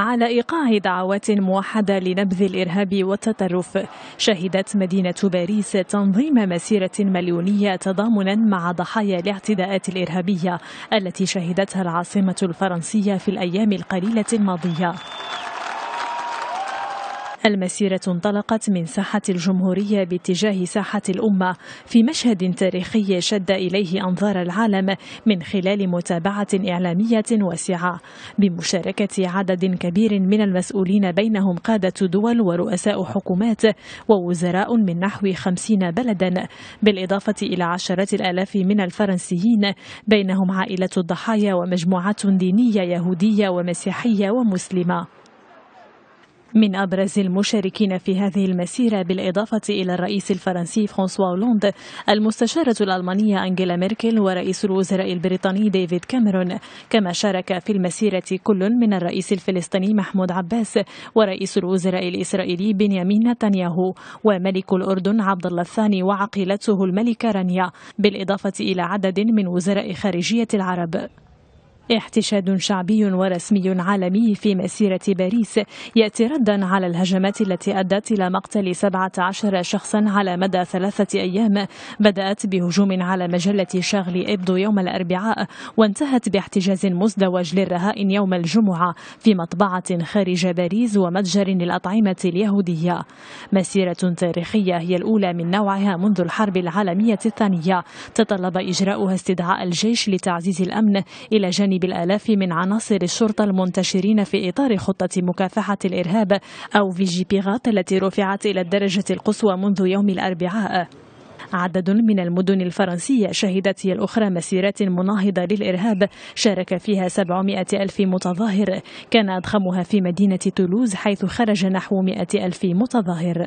على إيقاع دعوات موحدة لنبذ الإرهاب والتطرف، شهدت مدينة باريس تنظيم مسيرة مليونية تضامنا مع ضحايا الاعتداءات الإرهابية التي شهدتها العاصمة الفرنسية في الأيام القليلة الماضية. المسيرة انطلقت من ساحة الجمهورية باتجاه ساحة الأمة في مشهد تاريخي شد إليه أنظار العالم من خلال متابعة إعلامية واسعة بمشاركة عدد كبير من المسؤولين بينهم قادة دول ورؤساء حكومات ووزراء من نحو 50 بلدا، بالإضافة إلى عشرات الآلاف من الفرنسيين بينهم عائلة الضحايا ومجموعات دينية يهودية ومسيحية ومسلمة. من أبرز المشاركين في هذه المسيرة بالإضافة إلى الرئيس الفرنسي فرانسوا هولاند، المستشارة الألمانية أنجيلا ميركل، ورئيس الوزراء البريطاني ديفيد كاميرون، كما شارك في المسيرة كل من الرئيس الفلسطيني محمود عباس ورئيس الوزراء الإسرائيلي بنيامين نتنياهو وملك الأردن عبد الله الثاني وعقيلته الملكة رانيا، بالإضافة إلى عدد من وزراء خارجية العرب. احتشاد شعبي ورسمي عالمي في مسيرة باريس يأتي ردا على الهجمات التي أدت إلى مقتل 17 شخصا على مدى 3 أيام، بدأت بهجوم على مجلة شارلي إبدو يوم الأربعاء وانتهت باحتجاز مزدوج للرهائن يوم الجمعة في مطبعة خارج باريس ومتجر للأطعمة اليهودية. مسيرة تاريخية هي الأولى من نوعها منذ الحرب العالمية الثانية، تطلب إجراؤها استدعاء الجيش لتعزيز الأمن إلى جانب بالآلاف من عناصر الشرطة المنتشرين في إطار خطة مكافحة الإرهاب أو فيجي بيغات التي رفعت إلى الدرجة القصوى منذ يوم الأربعاء. عدد من المدن الفرنسية شهدت هي الأخرى مسيرات مناهضة للإرهاب شارك فيها 700 ألف متظاهر، كان أضخمها في مدينة تولوز حيث خرج نحو 100 ألف متظاهر.